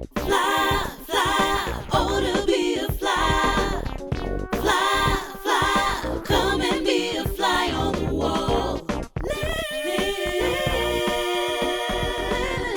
Fly, fly, oh to be a fly. Fly, fly, come and be a fly on the wall.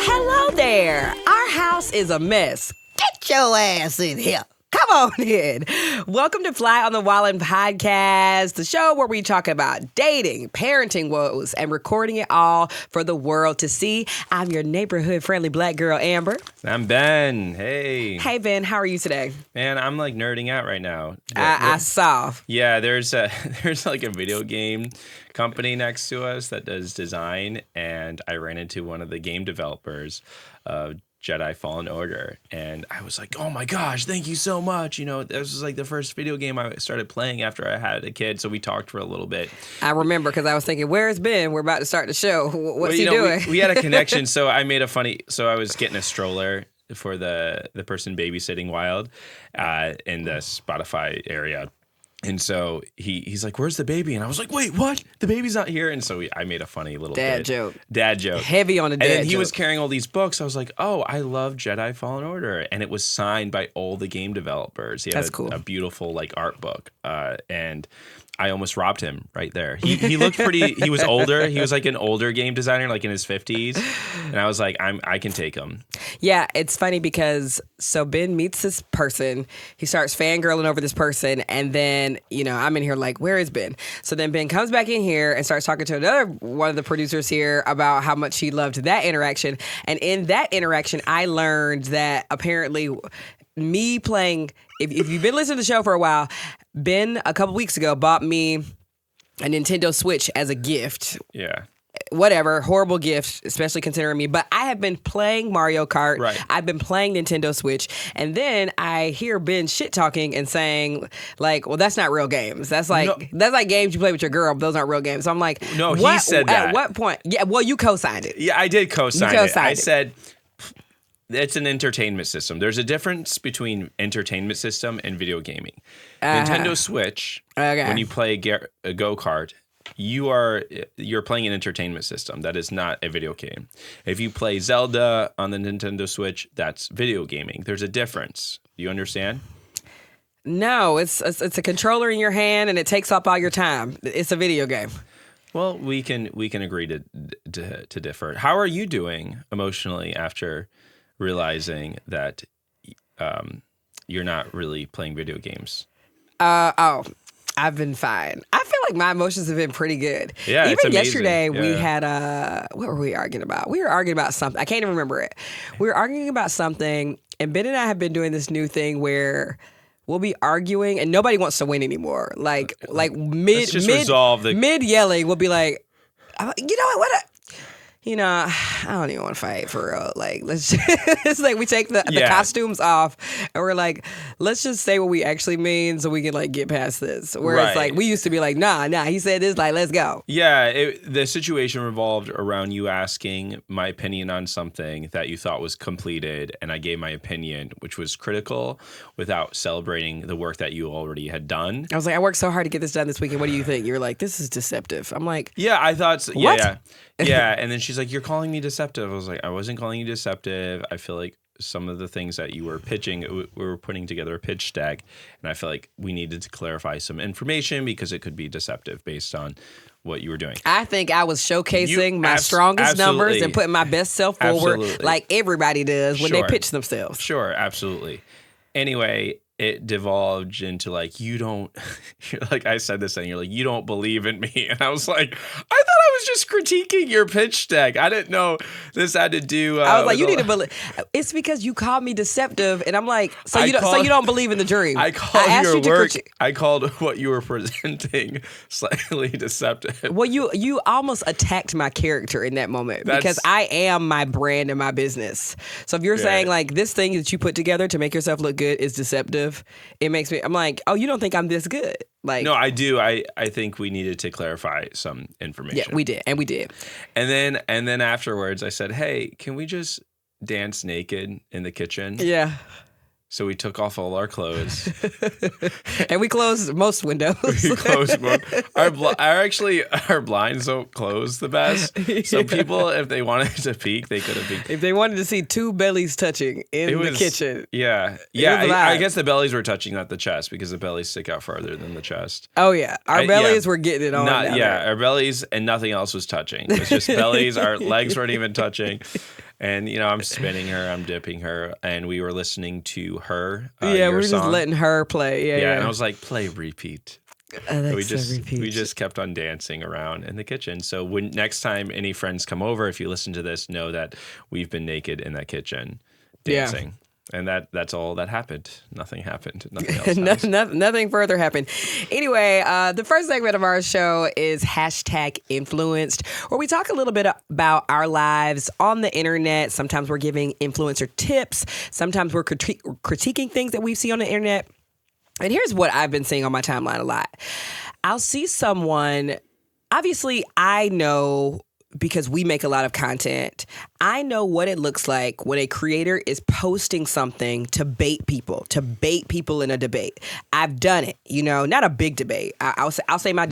Hello there. Our house is a mess. Get your ass in here. Come on in. Welcome to Fly on the Wall podcast, the show where we talk about dating, parenting woes, and recording it all for the world to see. I'm your neighborhood friendly black girl, Amber. I'm Ben. Hey. Hey, Ben. How are you today? Man, I'm like nerding out right now. I saw. Yeah, there's like a video game company next to us that does design, and I ran into one of the game developers of Jedi Fallen Order, and I was like, oh my gosh, thank you so much. You know, this was like the first video game I started playing after I had a kid, so we talked for a little bit. I remember because I was thinking, where's Ben? We're about to start the show. What's he doing? We had a connection, so I made so I was getting a stroller for the person babysitting Wild in the Spotify area. And so he's like, where's the baby? And I was like, wait, what? The baby's not here. And so I made a funny little Dad joke. Heavy on the dad joke. And then he was carrying all these books. I was like, oh, I love Jedi Fallen Order. And it was signed by all the game developers. He had a beautiful like art book. And I almost robbed him right there. He looked he was older. He was like an older game designer, like in his 50s. And I was like, I can take him. Yeah, it's funny because so Ben meets this person. He starts fangirling over this person. And then, I'm in here like, where is Ben? So then Ben comes back in here and starts talking to another one of the producers here about how much he loved that interaction. And in that interaction, I learned that apparently me playing, if you've been listening to the show for a while, Ben, a couple weeks ago, bought me a Nintendo Switch as a gift. Yeah. Whatever, horrible gift, especially considering me. But I have been playing Mario Kart. Right. I've been playing Nintendo Switch. And then I hear Ben shit-talking and saying, like, well, that's not real games. That's like games you play with your girl, but those aren't real games. So I'm like, no, he said that. At what point? Yeah, well, you co-signed it. Yeah, I did co-sign it. I said it's an entertainment system. There's a difference between entertainment system and video gaming. Nintendo Switch, when you play a go-kart, you're playing an entertainment system. That is not a video game. If you play Zelda on the Nintendo Switch, that's video gaming. There's a difference. Do you understand? No, it's a controller in your hand and it takes up all your time. It's a video game. Well, we can agree to differ. How are you doing emotionally after realizing that you're not really playing video games? I've been fine. I feel like my emotions have been pretty good. Yeah, even it's amazing. Yesterday we had what were we arguing about? We were arguing about something. I can't even remember it. We were arguing about something, and Ben and I have been doing this new thing where we'll be arguing and nobody wants to win anymore. Like mid yelling, we'll be like, you know what? I don't even want to fight for real. Like, it's like we take the costumes off and we're like, let's just say what we actually mean so we can like get past this. Whereas like we used to be like, nah, he said this, like, let's go. Yeah, the situation revolved around you asking my opinion on something that you thought was completed, and I gave my opinion, which was critical, without celebrating the work that you already had done. I was like, I worked so hard to get this done this weekend. What do you think? You're like, this is deceptive. I'm like, yeah, I thought so. What? Yeah, and then she's like, you're calling me deceptive. I was like, I wasn't calling you deceptive. I feel like some of the things that you were pitching, we were putting together a pitch deck, and I feel like we needed to clarify some information because it could be deceptive based on what you were doing. I think I was showcasing my strongest numbers and putting my best self forward like everybody does when they pitch themselves. Sure, absolutely. Anyway, it devolved into like, I said this and you're like, you don't believe in me. And I was like, I thought I was just critiquing your pitch deck. I didn't know this had to do. I was like, you need to believe. It's because you called me deceptive. And I'm like, so you don't believe in the dream. I called your work. I called what you were presenting slightly deceptive. Well, you almost attacked my character in that moment because I am my brand and my business. So if you're saying like this thing that you put together to make yourself look good is deceptive, it makes me, I'm like, oh, you don't think I'm this good? Like, no, I do. I think we needed to clarify some information. Yeah, we did. And then afterwards I said, hey, can we just dance naked in the kitchen? Yeah. So we took off all our clothes. And we closed most windows. We closed our blinds don't close the best. So people, if they wanted to peek, they could have peeked. If they wanted to see two bellies touching in the kitchen. Yeah. Yeah. I guess the bellies were touching, not the chest, because the bellies stick out farther than the chest. Oh, yeah. Our bellies were getting it on. Our bellies and nothing else was touching. It was just bellies. Our legs weren't even touching. And, I'm spinning her, I'm dipping her, and we were listening to her. We were just letting her play. Yeah. And I was like, play repeat. Repeat. We just kept on dancing around in the kitchen. So when next time any friends come over, if you listen to this, know that we've been naked in that kitchen dancing. Yeah. And that's all that happened. Nothing happened. Nothing else happened. Nothing further happened. Anyway, the first segment of our show is #influenced, where we talk a little bit about our lives on the internet. Sometimes we're giving influencer tips. Sometimes we're critiquing things that we see on the internet. And here's what I've been seeing on my timeline a lot. I'll see someone, obviously I know, because we make a lot of content, I know what it looks like when a creator is posting something to bait people in a debate. I've done it, not a big debate. I'll say my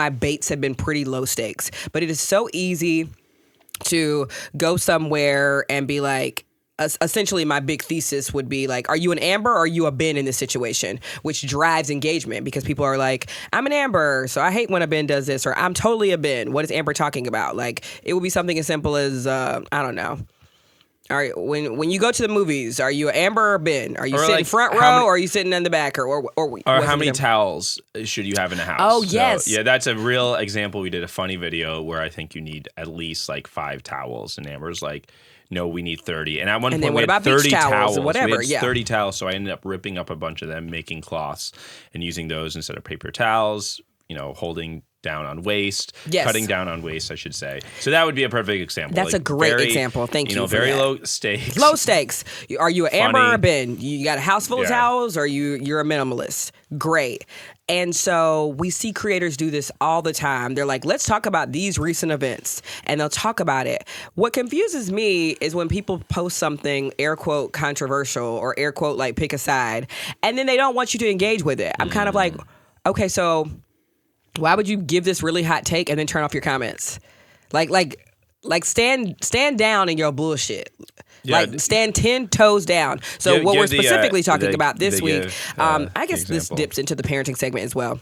baits have been pretty low stakes, but it is so easy to go somewhere and be like, essentially my big thesis would be like, are you an Amber or are you a Ben in this situation? Which drives engagement, because people are like, I'm an Amber, so I hate when a Ben does this, or I'm totally a Ben. What is Amber talking about? Like, it would be something as simple as, I don't know. All right, when you go to the movies, are you an Amber or Ben? Are you sitting front row or are you sitting in the back? Or how many towels should you have in a house? Oh, yes. So, yeah, that's a real example. We did a funny video where I think you need at least like 5 towels, and Amber's like, no, we need 30. And at one point, we had 30 towels. Whatever, we had 30 towels, so I ended up ripping up a bunch of them, making cloths, and using those instead of paper towels, holding down on waste, cutting down on waste, I should say. So that would be a perfect example. That's a great example. Thank you. Very low stakes. Low stakes. Are you an Amber or a Ben? You got a house full of towels, or you're a minimalist? Great. And so we see creators do this all the time. They're like, let's talk about these recent events, and they'll talk about it. What confuses me is when people post something, air quote, controversial, or air quote, like pick a side, and then they don't want you to engage with it. I'm kind of like, okay, so why would you give this really hot take and then turn off your comments? Like stand down in your bullshit. Yeah. Like, stand 10 toes down. So what we're specifically talking about this week, I guess this dips into the parenting segment as well.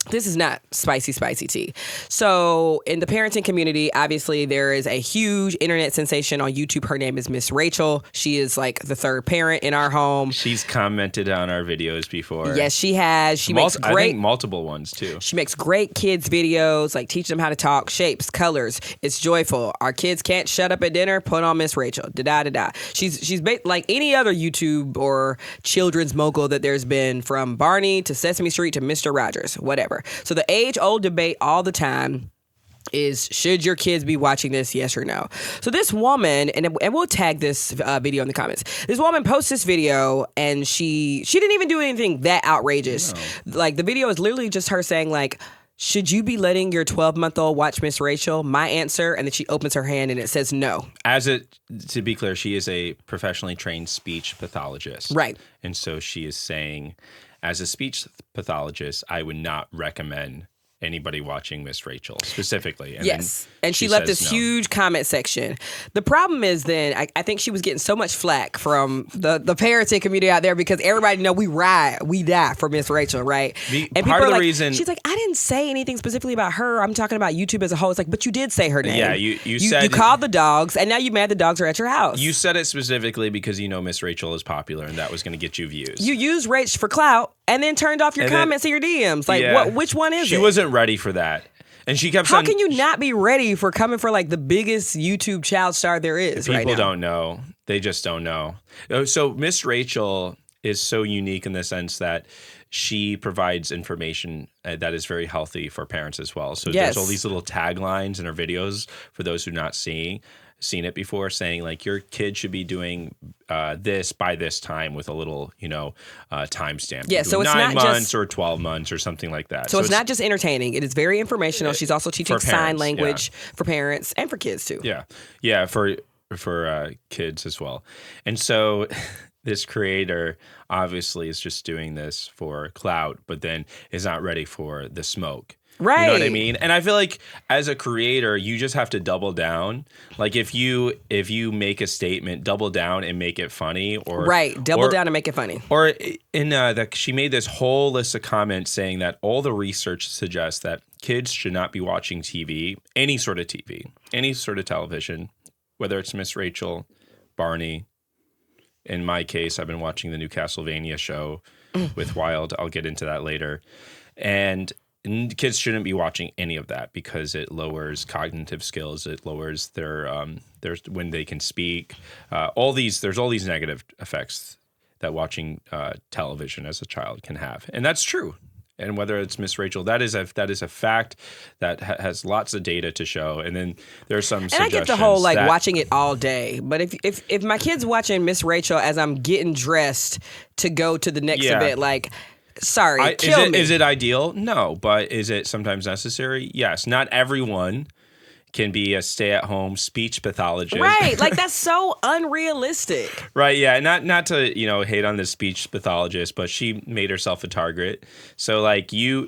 This is not spicy tea. So in the parenting community, obviously there is a huge internet sensation on YouTube. Her name is Ms.Rachel. She is like the third parent in our home. She's commented on our videos before. Yes, she has. She makes great, I think multiple ones too. She makes great kids videos, like teach them how to talk, shapes, colors. It's joyful. Our kids can't shut up at dinner. Put on Ms.Rachel. Da. She's like any other YouTube or children's mogul that there's been, from Barney to Sesame Street to Mr. Rogers, whatever. So the age-old debate all the time is, should your kids be watching this, yes or no? So this woman, and we'll tag this video in the comments, this woman posts this video, and she didn't even do anything that outrageous. No. Like, the video is literally just her saying, like, should you be letting your 12-month-old watch Ms.Rachel? My answer, and then she opens her hand and it says no. To be clear, she is a professionally trained speech pathologist. Right. And so she is saying, as a speech pathologist, I would not recommend anybody watching Ms.Rachel specifically. And she left this huge comment section. The problem is then, I think she was getting so much flack from the parenting community out there, because everybody know we die for Ms.Rachel, right? And part of the reason, she's like, I didn't say anything specifically about her. I'm talking about YouTube as a whole. It's like, but you did say her name. Yeah, you said, you called the dogs, and now you mad the dogs are at your house. You said it specifically because Ms.Rachel is popular, and that was going to get you views. You used Rach for clout, and then turned off your comments and your DMs. Like, which one is it? She wasn't ready for that. And she kept How can you not be ready for coming for like the biggest YouTube child star there is right now? People don't know. They just don't know. So Ms.Rachel is so unique in the sense that she provides information that is very healthy for parents as well. So there's all these little taglines in her videos for those who are not seen it before, saying like, your kid should be doing this by this time with a little, timestamp. Yeah, so it's 9 not months or 12 months or something like that. So it's not just entertaining. It is very informational. She's also teaching sign language for parents and for kids too. Yeah. For for kids as well. And so this creator obviously is just doing this for clout, but then is not ready for the smoke. Right. You know what I mean? And I feel like as a creator, you just have to double down. Like if you make a statement, double down and make it funny, or double down and make it funny. Or she made this whole list of comments saying that all the research suggests that kids should not be watching TV, any sort of television, whether it's Ms.Rachel, Barney. In my case, I've been watching the new Castlevania show with Wild. I'll get into that later. And kids shouldn't be watching any of that because it lowers cognitive skills. It lowers their when they can speak. There's all these negative effects that watching television as a child can have, and that's true. And whether it's Ms.Rachel, that is a fact that has lots of data to show. And then there's some suggestions. And I get the whole watching it all day, but if my kid's watching Ms.Rachel as I'm getting dressed to go to the next event, sorry, kill me. Is it ideal? No, but is it sometimes necessary? Yes. Not everyone can be a stay-at-home speech pathologist. Right. That's so unrealistic. Right, yeah. Not to, hate on this speech pathologist, but she made herself a target. So the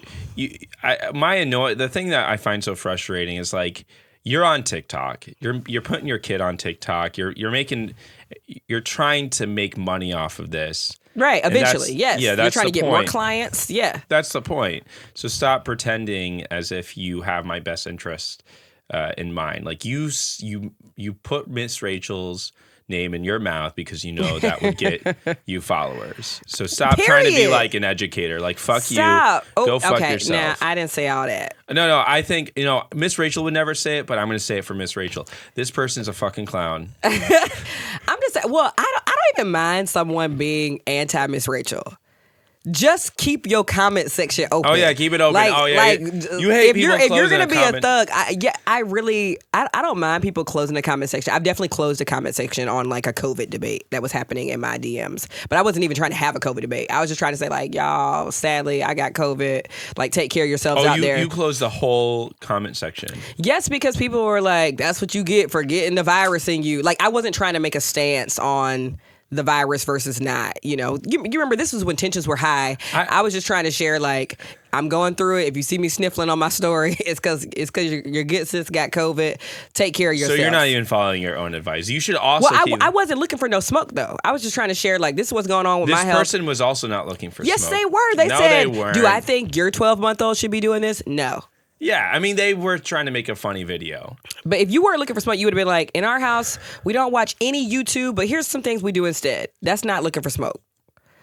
thing that I find so frustrating is you're on TikTok. You're putting your kid on TikTok. You're trying to make money off of this. Right, eventually, yes. Yeah, you're trying to get more clients. Yeah. That's the point. So stop pretending as if you have my best interest in mind. You put Ms.Rachel's name in your mouth because you know that would get you followers. So stop trying to be like an educator. Fuck stop. You. Go fuck yourself. Nah, I didn't say all that. No. I think, Ms.Rachel would never say it, but I'm going to say it for Ms.Rachel. This person's a fucking clown. I'm just saying, I don't even mind someone being anti-Ms.Rachel. Just keep your comment section open. Oh yeah, keep it open. You hate people if you're gonna be a thug. I don't mind people closing the comment section. I've definitely closed the comment section on a COVID debate that was happening in my DMs. But I wasn't even trying to have a COVID debate. I was just trying to say y'all, sadly, I got COVID. Take care of yourselves out there. You closed the whole comment section. Yes, because people were that's what you get for getting the virus in you. I wasn't trying to make a stance on the virus versus not, you remember this was when tensions were high. I was just trying to share I'm going through it. If you see me sniffling on my story, it's because your good sis got COVID. Take care of yourself. So you're not even following your own advice. You should also. I wasn't looking for no smoke though. I was just trying to share this is what's going on with my health. This person was also not looking for yes, smoke. Yes, they were. They said, they weren't. Do I think your 12-month-old should be doing this? No. Yeah, they were trying to make a funny video. But if you weren't looking for smoke, you would have been in our house, we don't watch any YouTube, but here's some things we do instead. That's not looking for smoke.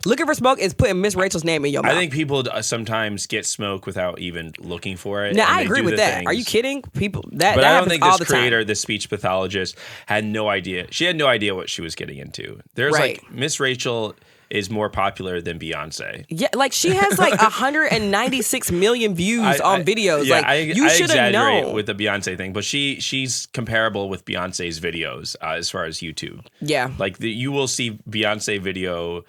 Looking for smoke is putting Ms.Rachel's name in your mouth. I think people sometimes get smoke without even looking for it. Now, I agree with that. Things. Are you kidding? But I don't think this creator, this speech pathologist, had no idea. She had no idea what she was getting into. There's Ms.Rachel is more popular than Beyonce. Yeah, she has 196 million views on videos. You should have known with the Beyonce thing, but she's comparable with Beyonce's videos as far as YouTube. Yeah, you will see Beyonce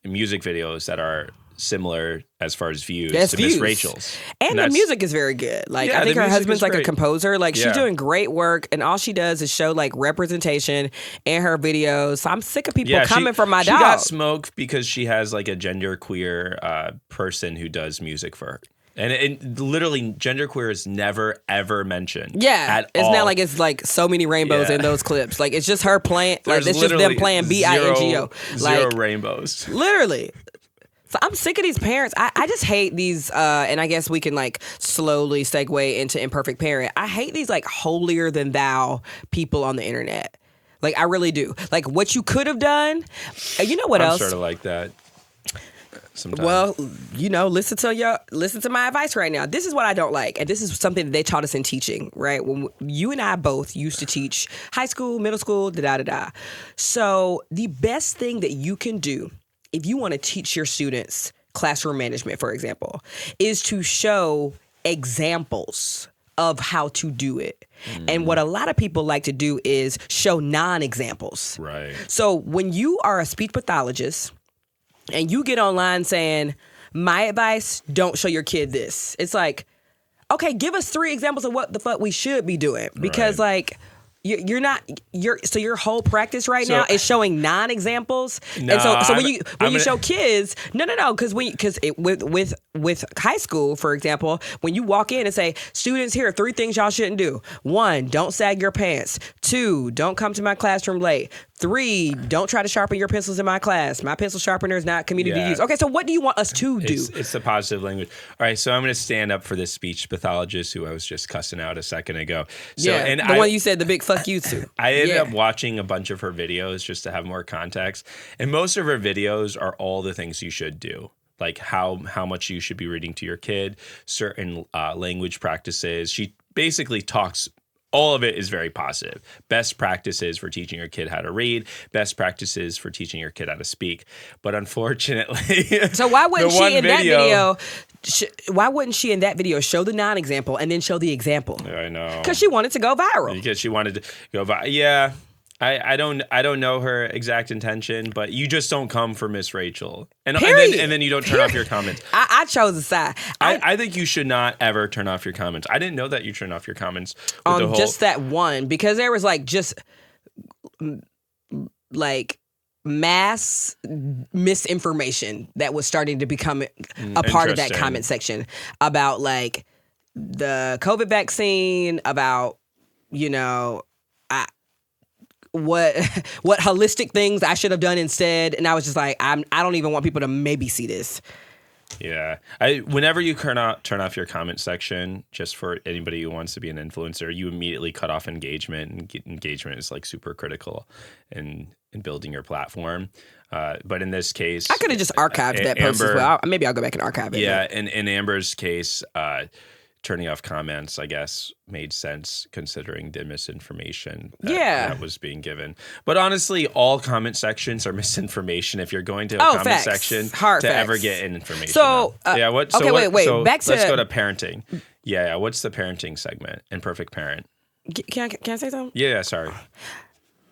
music videos that are similar as far as views to Ms.Rachel's. And the music is very good. I think her husband's a composer. She's doing great work, and all she does is show representation in her videos. So I'm sick of people coming for my dog. She got smoked because she has a genderqueer person who does music for her. And literally, genderqueer is never, ever mentioned. Yeah. It's not it's so many rainbows in those clips. It's just her playing, it's just them playing BINGO. Zero rainbows. Literally. So I'm sick of these parents. I just hate these, and I guess we can slowly segue into imperfect parent. I hate these holier than thou people on the internet. I really do. What you could have done. You know what else? I'm sort of like that. Sometimes. Well, listen to my advice right now. This is what I don't like, and this is something that they taught us in teaching. Right, when you and I both used to teach high school, middle school, So the best thing that you can do if you want to teach your students classroom management, for example, is to show examples of how to do it. And what a lot of people like to do is show non-examples. Right. So when you are a speech pathologist and you get online saying, my advice, don't show your kid this. It's okay, give us 3 examples of what the fuck we should be doing. Because You're not. So your whole practice right now is showing non-examples. No, and so when you show kids, no, because with high school, for example, when you walk in and say, students, here are 3 things y'all shouldn't do. 1, don't sag your pants. 2, don't come to my classroom late. 3, don't try to sharpen your pencils in my class. My pencil sharpener is not community use. Okay, so what do you want us to do? It's the positive language. All right, so I'm going to stand up for this speech pathologist who I was just cussing out a second ago. So, and the one you said the big fuck you to. I ended up watching a bunch of her videos just to have more context. And most of her videos are all the things you should do. Like how much you should be reading to your kid, certain language practices. She basically talks. All of it is very positive. Best practices for teaching your kid how to read. Best practices for teaching your kid how to speak. But unfortunately, so why wouldn't she in that video? Why wouldn't she in that video show the non-example and then show the example? I know, because she wanted to go viral. Because she wanted to go viral. Yeah. I don't know her exact intention, but you just don't come for Ms.Rachel. And then you don't turn off your comments. I chose a side. I think you should not ever turn off your comments. I didn't know that you turned off your comments on just that one, because there was mass misinformation that was starting to become a part of that comment section about like the COVID vaccine, about what holistic things I should have done instead. And I was just like, I don't even want people to maybe see this. Yeah. Whenever you turn off your comment section, just for anybody who wants to be an influencer, you immediately cut off engagement. And engagement is like super critical in building your platform. But in this case, I could have just archived that post as well. Maybe I'll go back and archive it. Yeah. In Amber's case, turning off comments, I guess, made sense considering the misinformation that was being given. But honestly, all comment sections are misinformation if you're going to a comment section ever get information. So, wait. Let's go to parenting. Yeah. What's the parenting segment? Imperfect Parent. Can I say something? Yeah, sorry.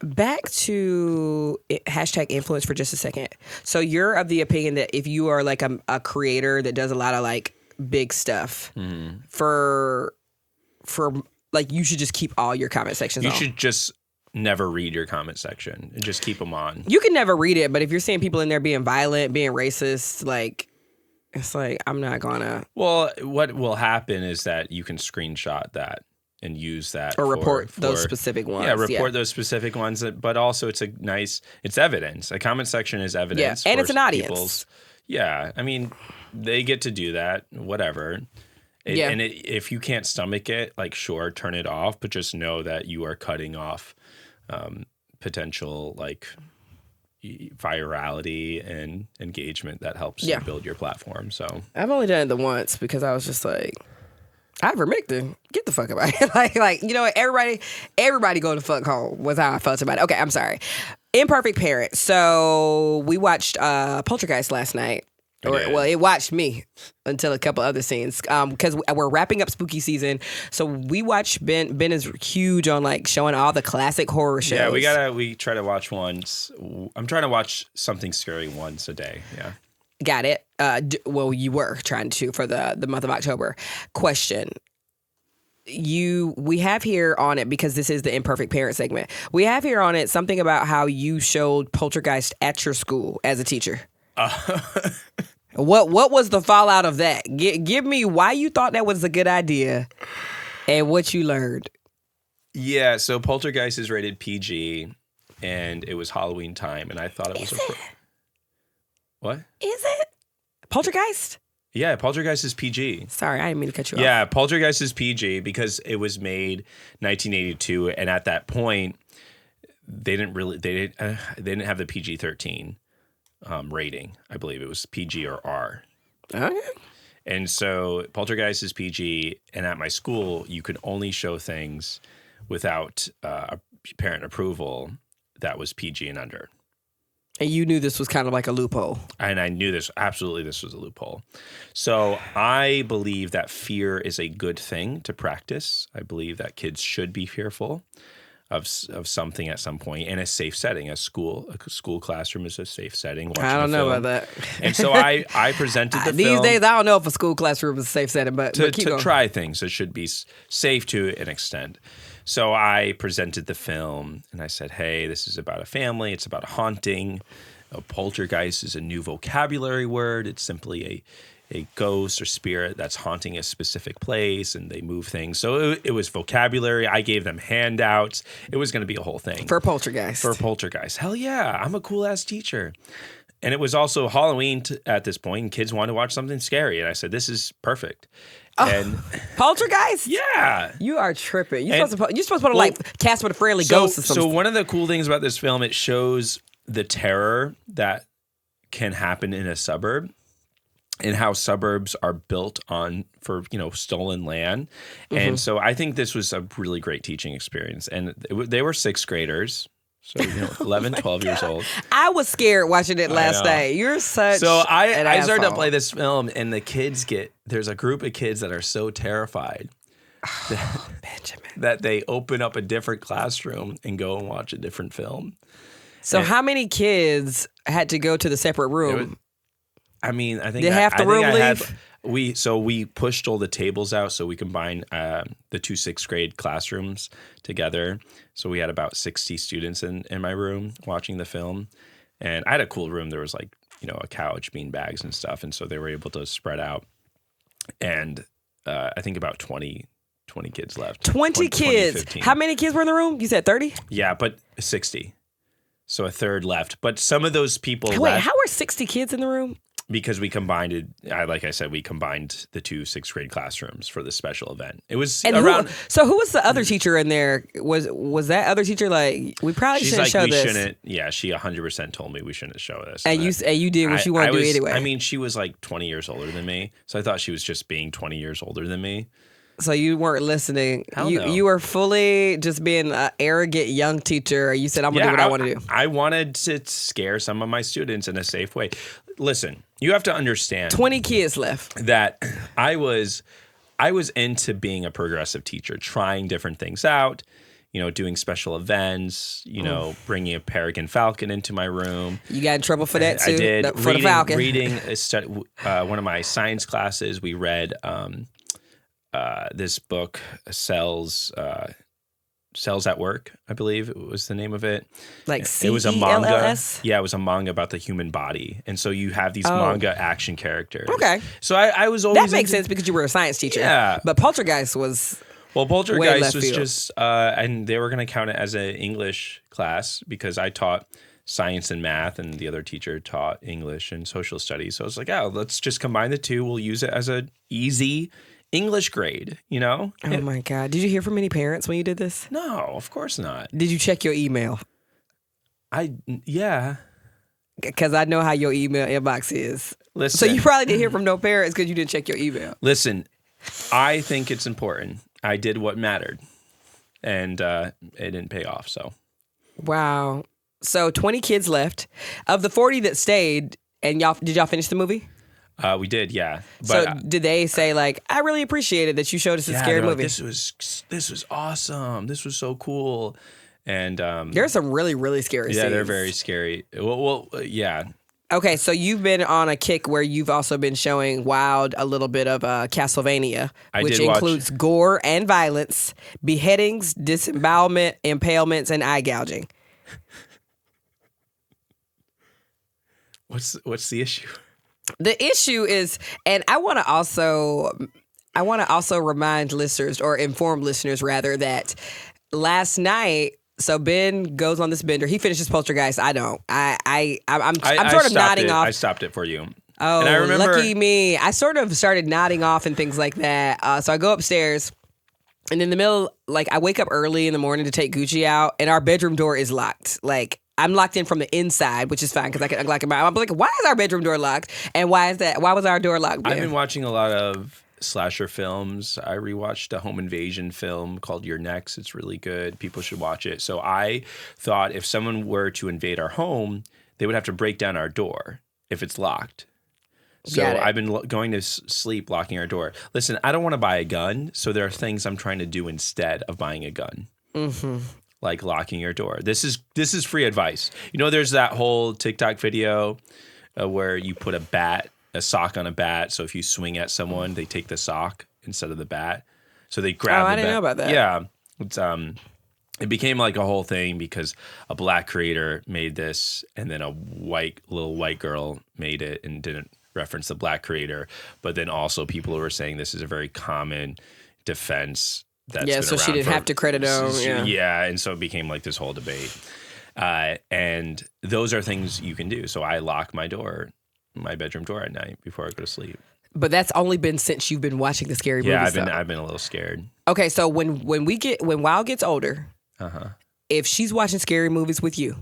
Back to #influence for just a second. So you're of the opinion that if you are like a creator that does a lot of like big stuff for like, you should just keep all your comment sections on. You should just never read your comment section and just keep them on. You can never read it, but if you're seeing people in there being violent, being racist, like, it's like, I'm not gonna. Well, what will happen is that you can screenshot that and use that or report those specific ones. Yeah, report those specific ones. But also, it's evidence. A comment section is evidence. Yeah, and it's an audience. Yeah, I mean, they get to do that, whatever. And if you can't stomach it, like, sure, turn it off, but just know that you are cutting off potential, like, virality and engagement that helps you build your platform. So I've only done it the once because I was just like, ivermectin, get the fuck about it. like you know what, everybody go the fuck home was how I felt about it. Okay, I'm sorry. Imperfect Parent. So we watched Poltergeist last night. Well, it watched me until a couple other scenes because we're wrapping up spooky season. So we watched Ben. Ben is huge on like showing all the classic horror shows. Yeah, we try to watch once. I'm trying to watch something scary once a day. Yeah. Got it. Well, you were trying to for the month of October. Question. We have here on it, because this is the Imperfect Parent segment. We have here on it something about how you showed Poltergeist at your school as a teacher. What was the fallout of that? Give me why you thought that was a good idea and what you learned. Yeah, so Poltergeist is rated PG, and it was Halloween time, and I thought it was What? Is it? Poltergeist? Yeah, Poltergeist is PG. Sorry, I didn't mean to cut you off. Yeah, Poltergeist is PG because it was made 1982, and at that point, they didn't have the PG-13 rating. I believe it was PG or R. Okay. And so Poltergeist is PG, and at my school, you could only show things without parent approval that was PG and under. And you knew this was kind of like a loophole. And I knew this was a loophole. So I believe that fear is a good thing to practice. I believe that kids should be fearful of something at some point in a safe setting. A school classroom is a safe setting. I don't know about that. And so I presented the These film. These days, I don't know if a school classroom is a safe setting, but keep going. Try things. It should be safe to an extent. So I presented the film and I said, hey, this is about a family. It's about a haunting. A poltergeist is a new vocabulary word. It's simply a ghost or spirit that's haunting a specific place, and they move things. So it was vocabulary. I gave them handouts. It was going to be a whole thing. For Poltergeist. For Poltergeist. Hell yeah. I'm a cool-ass teacher. And it was also Halloween at this point, and kids wanted to watch something scary. And I said, this is perfect. And Poltergeist? Yeah. You are tripping. You're supposed to put like Casper the Friendly Ghost or something. So one of the cool things about this film, it shows the terror that can happen in a suburb and how suburbs are built for stolen land. And so I think this was a really great teaching experience. And they were sixth graders. So, 11, 12 years old. I was scared watching it last night. You're such So I an started to asshole. play this film, and the kids there's a group of kids that are so terrified that they open up a different classroom and go and watch a different film. So how many kids had to go to the separate room? I think did half the room leave? We pushed all the tables out, so we combined the two sixth grade classrooms together. So we had about 60 students in my room watching the film, and I had a cool room. There was a couch, bean bags, and stuff, and so they were able to spread out. And I think about 20 kids left. 20 kids. 15. How many kids were in the room? You said 30? Yeah, but 60. So a third left, but some of those people Wait, left. how were 60 kids in the room? Because we combined it, like I said, we combined the two sixth grade classrooms for the special event. It was around. Who was the other teacher in there? Was that other teacher like, we probably shouldn't show this? Shouldn't. Yeah, she 100% told me we shouldn't show this. And you did what you wanted to do anyway. I mean, she was like 20 years older than me, so I thought she was just being 20 years older than me. So you weren't listening. Hell no. You were fully just being an arrogant young teacher. You said, I'm going to do what I want to do. I wanted to scare some of my students in a safe way. Listen, you have to understand. 20 kids left. That I was into being a progressive teacher, trying different things out, doing special events, bringing a peregrine falcon into my room. You got in trouble for that too? I did. For the falcon? Reading one of my science classes, we read this book, Cells at Work, I believe it was the name of it. Like it was a manga. CELLS? Yeah, it was a manga about the human body. And so you have these manga action characters. Okay. So I was always... That makes sense because you were a science teacher. Yeah. But Poltergeist was... Well, Poltergeist was just... and they were going to count it as an English class because I taught science and math and the other teacher taught English and social studies. So I was like, let's just combine the two. We'll use it as an easy English grade, Oh my God. Did you hear from any parents when you did this? No, of course not. Did you check your email? Yeah. Because I know how your email inbox is. Listen. So you probably didn't hear from no parents because you didn't check your email. Listen, I think it's important. I did what mattered. And it didn't pay off, so. Wow. So 20 kids left. Of the 40 that stayed, and did y'all finish the movie? We did, yeah. But, so did they say I really appreciated that you showed us a scary movie? This was awesome. This was so cool. And there's some really, really scary scenes. Yeah, they're very scary. Well, yeah. Okay, so you've been on a kick where you've also been showing Wild a little bit of Castlevania, which includes gore and violence, beheadings, disembowelment, impalements, and eye gouging. What's the issue? The issue is, and I want to also remind listeners, or inform listeners rather, that last night, so Ben goes on this bender. He finishes Poltergeist. I don't. I'm sort of nodding off. I stopped it for you. Oh, and I remember, lucky me. I sort of started nodding off and things like that. So I go upstairs, and in the middle, I wake up early in the morning to take Gucci out, and our bedroom door is locked. I'm locked in from the inside, which is fine because I can unlock it. I'm like, why is our bedroom door locked? And why is that? Why was our door locked? I've been watching a lot of slasher films. I rewatched a home invasion film called You're Next. It's really good. People should watch it. So I thought if someone were to invade our home, they would have to break down our door if it's locked. So I've been going to sleep locking our door. Listen, I don't want to buy a gun, so there are things I'm trying to do instead of buying a gun. Mm-hmm. Like locking your door. This is free advice. There's that whole TikTok video where you put a sock on a bat. So if you swing at someone, they take the sock instead of the bat. So they grab the bat. I didn't know about that. Yeah. It became like a whole thing because a black creator made this, and then a little white girl made it and didn't reference the black creator. But then also people were saying this is a very common defense. So she didn't have to credit him. Yeah, and so it became like this whole debate. And those are things you can do. So I lock my bedroom door at night before I go to sleep. But that's only been since you've been watching the scary movies. Yeah, I've been a little scared. Okay, so when Wild gets older, if she's watching scary movies with you,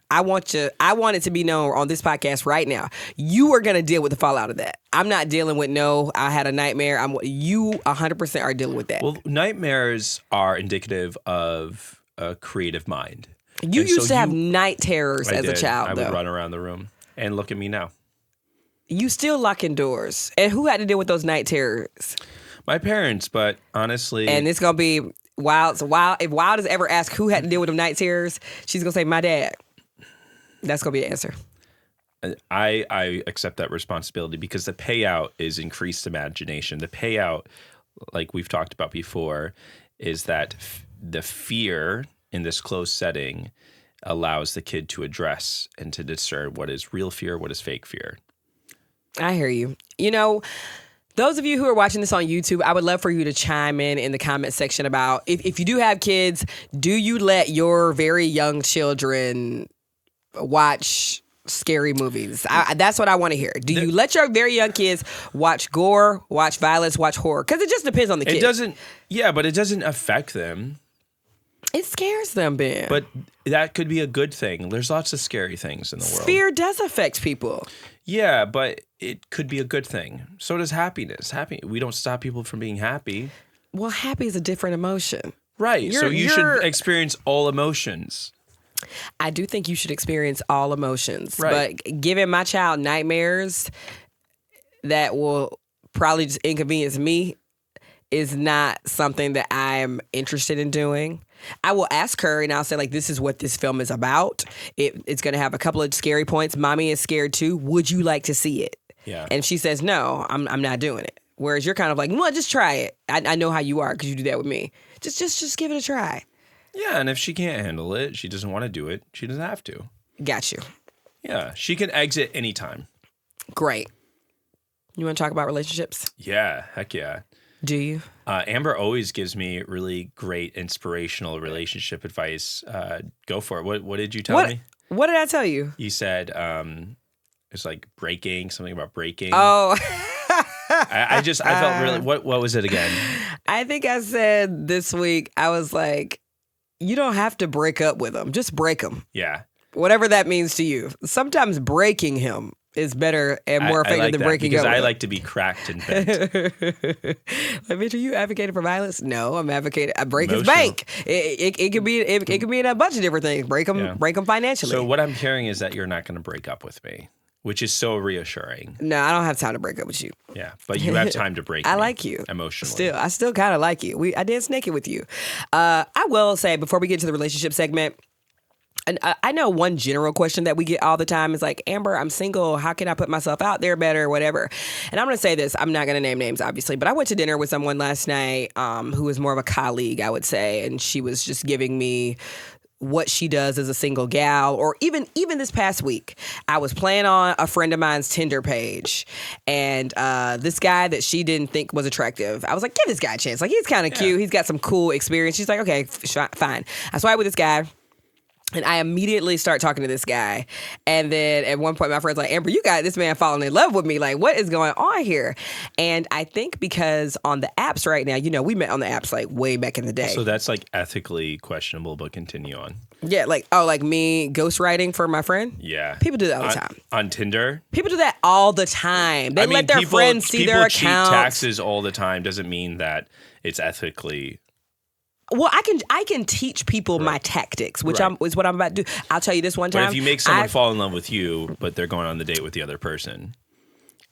I want it to be known on this podcast right now. You are going to deal with the fallout of that. I'm not dealing with I had a nightmare. You 100% are dealing with that. Well, nightmares are indicative of a creative mind. You used to have night terrors as a child, I would run around the room, and look at me now. You still locking doors. And who had to deal with those night terrors? My parents, but honestly... And it's going to be Wild. So if Wild is ever asked who had to deal with them night terrors, she's going to say, my dad. That's going to be the answer. I accept that responsibility because the payout is increased imagination. The payout, like we've talked about before, is that the fear in this closed setting allows the kid to address and to discern what is real fear, what is fake fear. I hear you. Those of you who are watching this on YouTube, I would love for you to chime in the comment section about if you do have kids, do you let your very young children watch scary movies? That's what I want to hear. Do you let your very young kids watch gore, watch violence, watch horror? Because it just depends on the kid. But it doesn't affect them. It scares them, Ben. But that could be a good thing. There's lots of scary things in the world. Fear does affect people. Yeah, but it could be a good thing. So does happiness. We don't stop people from being happy. Well, happy is a different emotion. Right. So you should experience all emotions. I do think you should experience all emotions. Right. But giving my child nightmares that will probably just inconvenience me is not something that I'm interested in doing. I will ask her and I'll say, like, this is what this film is about. It's going to have a couple of scary points. Mommy is scared too. Would you like to see it? Yeah. And she says, no, I'm not doing it. Whereas you're kind of like, well, just try it. I know how you are because you do that with me. Just give it a try. Yeah, and if she can't handle it, she doesn't want to do it, she doesn't have to. Got you. Yeah, she can exit anytime. Great. You want to talk about relationships? Yeah, heck yeah. Do you? Amber always gives me really great, inspirational relationship advice. Go for it. What did you tell me? What did I tell you? You said it's like something about breaking. Oh. I felt really. What was it again? I think I said this week. I was like, you don't have to break up with him. Just break him. Yeah. Whatever that means to you. Sometimes breaking him is better and more effective than breaking up. Because I like to be cracked and bent. Like, bitch, are you advocating for violence? No, I'm advocating. I break his bank. It could be in a bunch of different things. Break him financially. So what I'm hearing is that you're not going to break up with me, which is so reassuring. No, I don't have time to break up with you. Yeah, but you have time to break. I like you emotionally. I still kind of like you. I dance naked with you. I will say before we get to the relationship segment. And I know one general question that we get all the time is like, Amber, I'm single. How can I put myself out there better, whatever? And I'm going to say this. I'm not going to name names, obviously. But I went to dinner with someone last night who is more of a colleague, I would say. And she was just giving me what she does as a single gal. Or even this past week, I was playing on a friend of mine's Tinder page. And this guy that she didn't think was attractive, I was like, give this guy a chance. Like, he's kind of cute. He's got some cool experience. She's like, okay, fine. I swipe with this guy. And I immediately start talking to this guy. And then at one point, my friend's like, Amber, you got this man falling in love with me. Like, what is going on here? And I think because on the apps right now, we met on the apps like way back in the day. So that's like ethically questionable, but continue on. Yeah, like me ghostwriting for my friend? Yeah. People do that all the time. On Tinder? People do that all the time. They let their friends see their accounts. People cheat taxes all the time doesn't mean that it's ethically... Well, I can teach people my tactics, which is what I'm about to do. I'll tell you this one time. But if you make someone fall in love with you, but they're going on the date with the other person,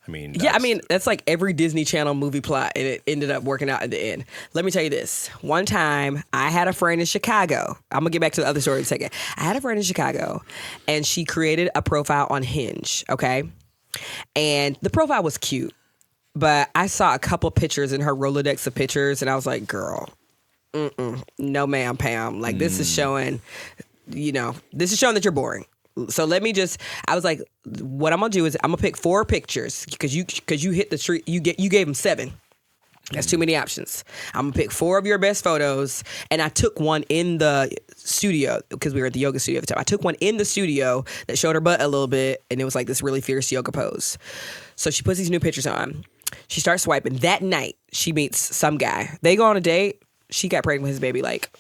that's like every Disney Channel movie plot, and it ended up working out at the end. Let me tell you this. One time, I had a friend in Chicago. I'm going to get back to the other story in a second. I had a friend in Chicago, and she created a profile on Hinge, okay? And the profile was cute, but I saw a couple pictures in her Rolodex of pictures, and I was like, girl, No, ma'am, Pam. Like, this is showing, this is showing that you're boring. So let me I was like, what I'm going to do is I'm going to pick 4 pictures because you hit the street. You gave them 7. That's too many options. I'm going to pick 4 of your best photos. And I took one in the studio because we were at the yoga studio at the time. I took one in the studio that showed her butt a little bit. And it was like this really fierce yoga pose. So she puts these new pictures on. She starts swiping. That night, she meets some guy. They go on a date. She got pregnant with his baby like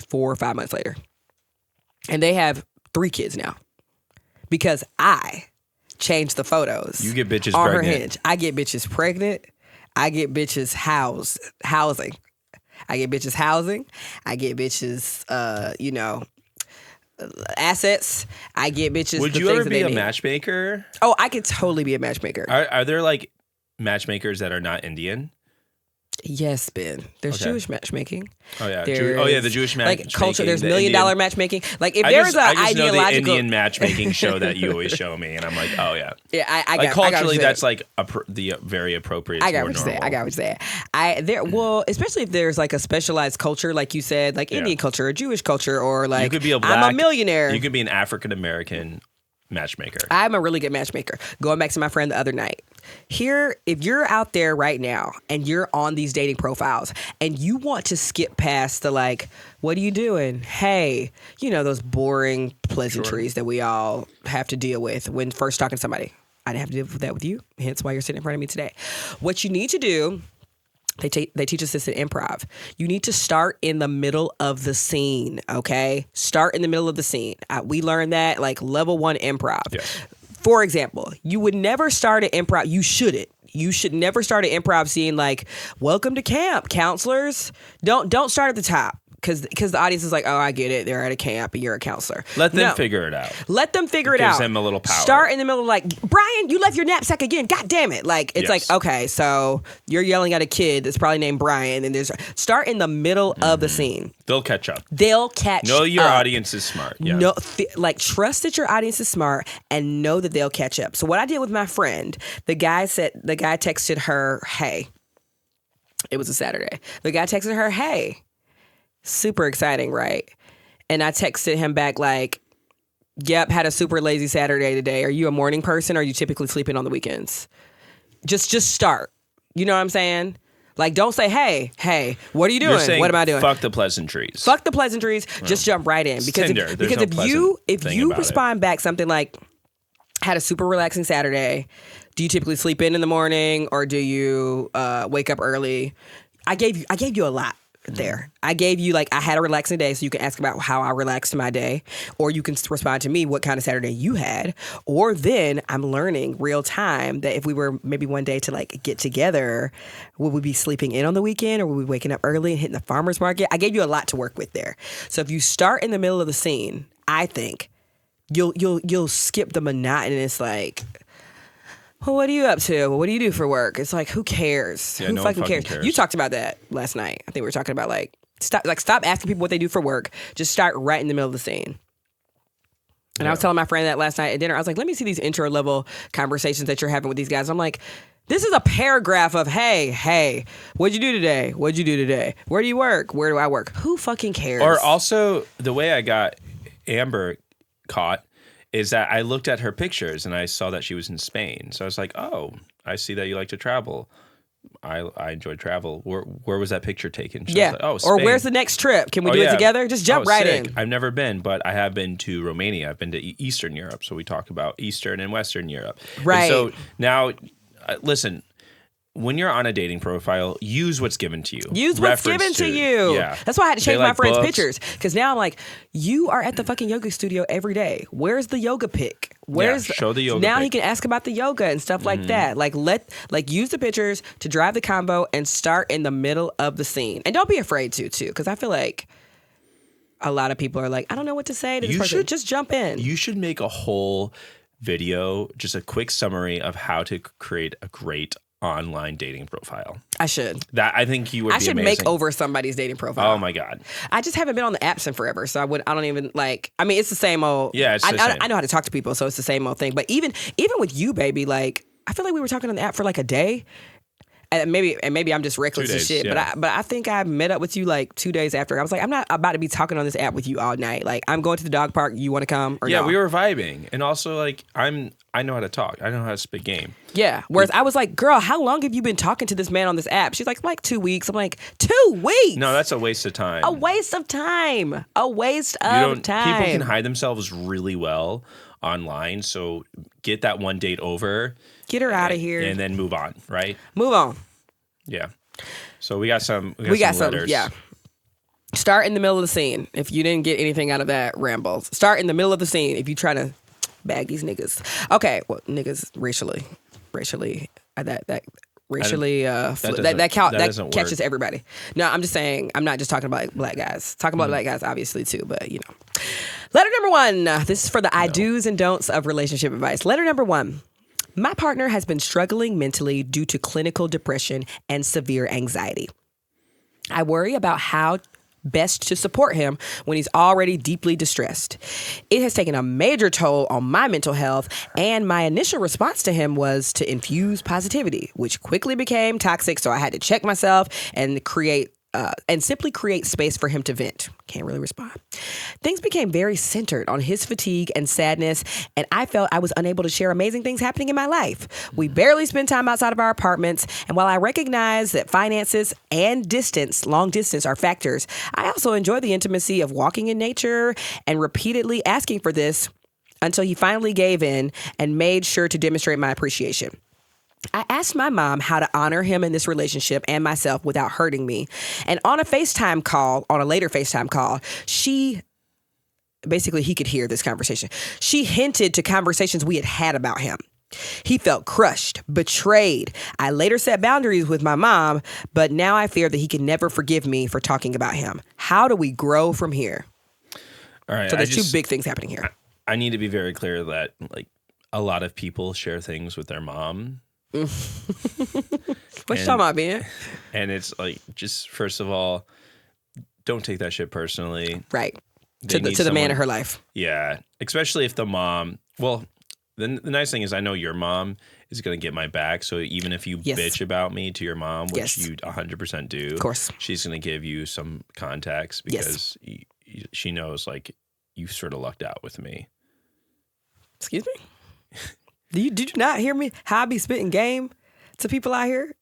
4 or 5 months later. And they have 3 kids now. Because I changed the photos. You get bitches on pregnant. Her Hinge. I get bitches pregnant. I get bitches housing. I get bitches housing. I get bitches, assets. I get bitches. Would you ever be a matchmaker? Oh, I could totally be a matchmaker. Are there like matchmakers that are not Indian? Yes, Ben. There's Jewish matchmaking. Oh yeah, the Jewish matchmaking. Like culture. There's $1 million matchmaking. Like if there's an ideological know the Indian matchmaking show that you always show me, and I'm like, oh yeah. Yeah, culturally that's like the very appropriate. I got what you're saying. Especially if there's like a specialized culture, like you said, like Indian culture or Jewish culture, or like you could be a black, I'm a millionaire. You could be an African American matchmaker. I'm a really good matchmaker. Going back to my friend the other night. Here, if you're out there right now and you're on these dating profiles and you want to skip past the like, what are you doing? Hey, those boring pleasantries that we all have to deal with when first talking to somebody. I didn't have to deal with that with you. Hence why you're sitting in front of me today. What you need to do, they teach us this in improv. You need to start in the middle of the scene, okay? Start in the middle of the scene. We learned that like level 1 improv. Yes. For example, you would never start an improv. You shouldn't. You should never start an improv scene like, welcome to camp, counselors. Don't start at the top. Because the audience is like, oh, I get it. They're at a camp and you're a counselor. Let them figure it out. Let them figure it out. Gives them a little power. Start in the middle of like, Brian, you left your knapsack again. God damn it. Like, it's like, okay, so you're yelling at a kid that's probably named Brian. And start in the middle of the scene. They'll catch up. Know your audience is smart. Yeah. No, trust that your audience is smart and know that they'll catch up. So what I did with my friend, the guy texted her, hey. It was a Saturday. The guy texted her, hey. Super exciting, right? And I texted him back like, yep, had a super lazy Saturday today. Are you a morning person or are you typically sleeping on the weekends? Just start. You know what I'm saying? Like, don't say, hey, what are you doing? You're saying, what am I doing? Fuck the pleasantries. Fuck the pleasantries. Just jump right in. Because if you respond back something like, had a super relaxing Saturday, do you typically sleep in the morning or do you wake up early? I gave you a lot there. I gave you like, I had a relaxing day, so you can ask about how I relaxed my day, or you can respond to me what kind of Saturday you had, or then I'm learning real time that if we were maybe one day to like get together, would we be sleeping in on the weekend or would we be waking up early and hitting the farmer's market? I gave you a lot to work with there. So if you start in the middle of the scene, I think you'll skip the monotonous like, well, what are you up to? What do you do for work? It's like, who cares? Yeah, who no fucking one cares? You talked about that last night. I think we were talking about like stop asking people what they do for work. Just start right in the middle of the scene. And I was telling my friend that last night at dinner. I was like, let me see these intro level conversations that you're having with these guys. I'm like, this is a paragraph of, hey, what'd you do today? What'd you do today? Where do you work? Where do I work? Who fucking cares? Or also, the way I got Amber caught is that I looked at her pictures and I saw that she was in Spain. So I was like, oh, I see that you like to travel. I enjoy travel. Where was that picture taken? She was like, oh, Spain. Or where's the next trip? Can we do it together? Just jump right in. I've never been, but I have been to Romania. I've been to Eastern Europe. So we talk about Eastern and Western Europe. Right. And so now, listen, when you're on a dating profile, use what's given to you. Use what's given to you. Yeah. That's why I had to change my friend's books. pictures. Because now I'm like, you are at the fucking yoga studio every day. Where's the yoga pic? Show the yoga Now pic. he can ask about the yoga and stuff like that. Like use the pictures to drive the combo and start in the middle of the scene. And don't be afraid to, too. Because I feel like a lot of people are like, I don't know what to say to this person. Just jump in. You should make a whole video, just a quick summary of how to create a great online dating profile. I should. I think you would be amazing. I should make over somebody's dating profile. Oh my God. I just haven't been on the apps in forever, so I don't even like, I mean, it's the same old. Yeah, it's the same. I know how to talk to people, so it's the same old thing. But even with you, baby, like, I feel like we were talking on the app for like a day. And maybe I'm just reckless as shit. Yeah. But I think I met up with you like 2 days after. I was like, I'm not about to be talking on this app with you all night. Like, I'm going to the dog park. You want to come or no? Yeah, we were vibing, and also like I know how to talk. I know how to spit game. Yeah. Whereas I was like, girl, how long have you been talking to this man on this app? She's like 2 weeks. I'm like, 2 weeks? No, that's a waste of time. A waste of time. A waste of time. People can hide themselves really well online, so get that one date over. Get her out of here. And then move on, right? Move on. Yeah. So we got some letters. Yeah. Start in the middle of the scene. If you didn't get anything out of that ramble, start in the middle of the scene if you're trying to bag these niggas. Okay, well, niggas racially, that catches everybody. No, I'm just saying, I'm not just talking about like black guys. Talking about black guys, obviously, too, but you know. Letter number 1. This is for the I do's and don'ts of relationship advice. Letter number 1. My partner has been struggling mentally due to clinical depression and severe anxiety. I worry about how best to support him when he's already deeply distressed. It has taken a major toll on my mental health, and my initial response to him was to infuse positivity, which quickly became toxic, so I had to check myself and simply create space for him to vent. Can't really respond. Things became very centered on his fatigue and sadness, and I felt I was unable to share amazing things happening in my life. We barely spend time outside of our apartments, and while I recognize that finances and long distance are factors, I also enjoy the intimacy of walking in nature and repeatedly asking for this until he finally gave in and made sure to demonstrate my appreciation. I asked my mom how to honor him in this relationship and myself without hurting me. And on a later FaceTime call, he could hear this conversation. She hinted to conversations we had about him. He felt crushed, betrayed. I later set boundaries with my mom, but now I fear that he can never forgive me for talking about him. How do we grow from here? All right. So there's 2 big things happening here. I need to be very clear that like a lot of people share things with their mom. What you talking about, Ben? And it's like, just first of all, don't take that shit personally. Right. To the man in her life. Yeah. Especially if the mom, well, the nice thing is I know your mom is going to get my back. So even if you bitch about me to your mom, which you 100% do, of course, she's going to give you some context because she knows like you sort of lucked out with me. Excuse me? Did you not hear me? How I be spitting game to people out here?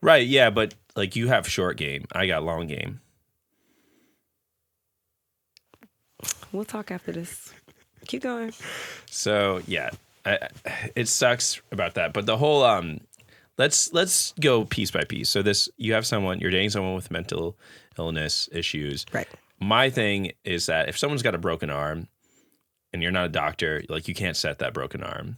Right, yeah, but like you have short game. I got long game. We'll talk after this. Keep going. So, yeah, it sucks about that. But the whole, let's go piece by piece. So you're dating someone with mental illness issues. Right. My thing is that if someone's got a broken arm and you're not a doctor, like you can't set that broken arm.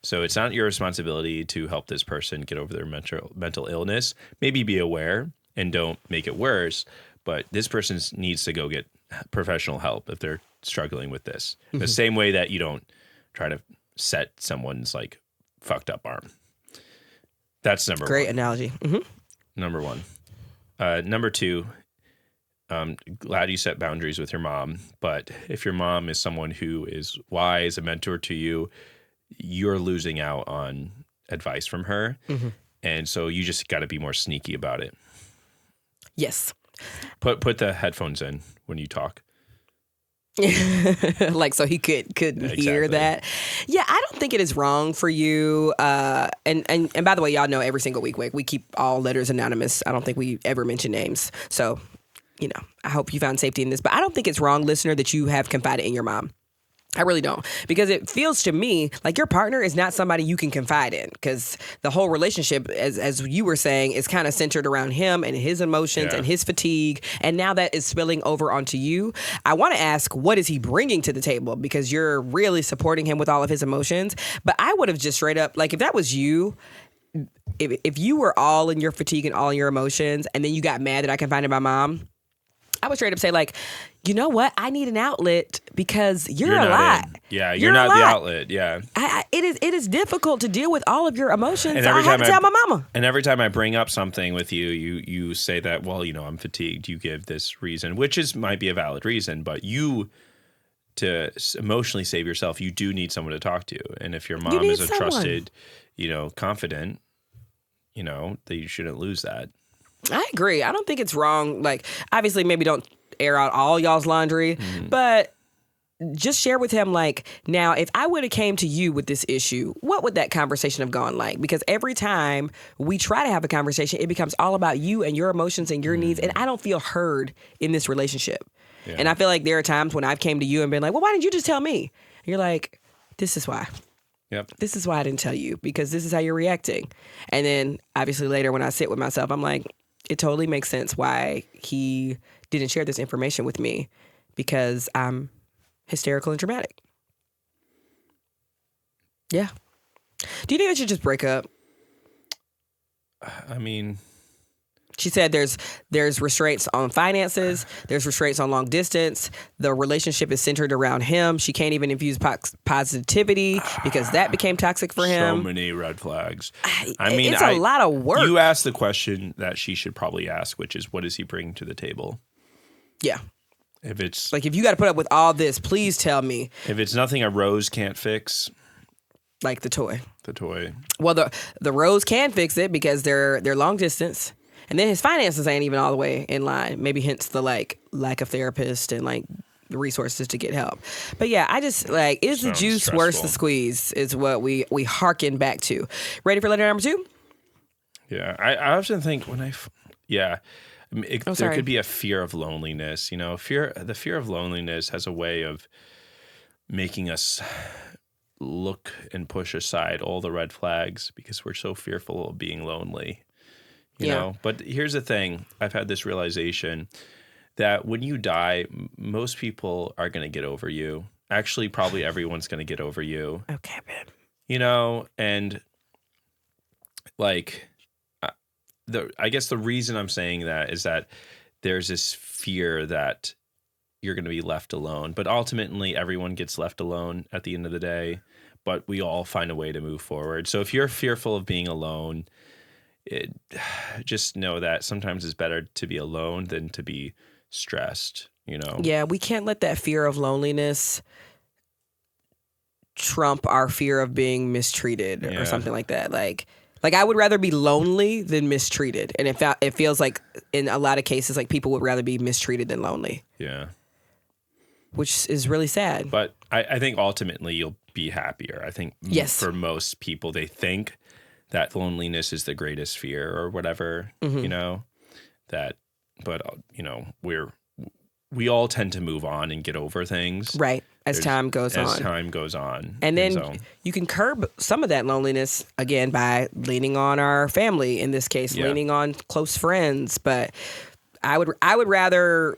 So it's not your responsibility to help this person get over their mental illness. Maybe be aware and don't make it worse, but this person needs to go get professional help if they're struggling with this. Mm-hmm. The same way that you don't try to set someone's like fucked up arm. That's number 1. Great analogy. Mm-hmm. Number 1. Number 2, glad you set boundaries with your mom, but if your mom is someone who is wise, a mentor to you, you're losing out on advice from her. Mm-hmm. And so you just got to be more sneaky about it. Yes. Put the headphones in when you talk. Like so he couldn't hear that. Yeah, I don't think it is wrong for you. And by the way, y'all know every single week we keep all letters anonymous. I don't think we ever mention names. So, you know, I hope you found safety in this. But I don't think it's wrong, listener, that you have confided in your mom. I really don't, because it feels to me like your partner is not somebody you can confide in, because the whole relationship, as you were saying, is kind of centered around him and his emotions and his fatigue. And now that is spilling over onto you. I want to ask, what is he bringing to the table? Because you're really supporting him with all of his emotions. But I would have just straight up, like if that was you, if you were all in your fatigue and all in your emotions, and then you got mad that I confided in my mom, I would straight up say, like, you know what? I need an outlet because you're a lot. Yeah, you're not the outlet. Yeah. It is difficult to deal with all of your emotions. So I have to tell my mama. And every time I bring up something with you, you say that, well, you know, I'm fatigued. You give this reason, which might be a valid reason, but to emotionally save yourself, you do need someone to talk to. And if your mom is a trusted, you know, confident, that you shouldn't lose that. I agree. I don't think it's wrong. Like, obviously, maybe don't air out all y'all's laundry, but just share with him, like, now, if I would have came to you with this issue, what would that conversation have gone like? Because every time we try to have a conversation, it becomes all about you and your emotions and your needs, and I don't feel heard in this relationship. Yeah. And I feel like there are times when I've came to you and been like, well, why didn't you just tell me? And you're like, this is why. Yep. This is why I didn't tell you, because this is how you're reacting. And then, obviously, later when I sit with myself, I'm like, it totally makes sense why he didn't share this information with me, because I'm hysterical and dramatic. Yeah. Do you think I should just break up? I mean, she said there's restraints on finances. There's restraints on long distance. The relationship is centered around him. She can't even infuse positivity because that became toxic for him. So many red flags. I mean, it's a lot of work. You asked the question that she should probably ask, which is, what does he bring to the table? Yeah. If it's like, if you got to put up with all this, please tell me. If it's nothing a rose can't fix. Like the toy. The toy. Well, the rose can fix it because they're long distance. And then his finances ain't even all the way in line. Maybe hence the lack of therapist and the resources to get help. But yeah, I just is the juice stressful. Worth the squeeze is what we hearken back to. Ready for letter number 2? Yeah, I often think when there could be a fear of loneliness. The fear of loneliness has a way of making us look and push aside all the red flags because we're so fearful of being lonely. You know, but here's the thing. I've had this realization that when you die, most people are going to get over you. Actually, probably everyone's going to get over you. Okay, babe. And I guess the reason I'm saying that is that there's this fear that you're going to be left alone. But ultimately, everyone gets left alone at the end of the day. But we all find a way to move forward. So if you're fearful of being alone, just know that sometimes it's better to be alone than to be stressed, Yeah, we can't let that fear of loneliness trump our fear of being mistreated or something like that. Like I would rather be lonely than mistreated. And it feels like in a lot of cases, people would rather be mistreated than lonely. Yeah. Which is really sad. But I think ultimately you'll be happier. I think for most people, they think that loneliness is the greatest fear or whatever, we all tend to move on and get over things. Right. As time goes on. And then you can curb some of that loneliness, again, by leaning on our family, in this case, leaning on close friends. But I would rather,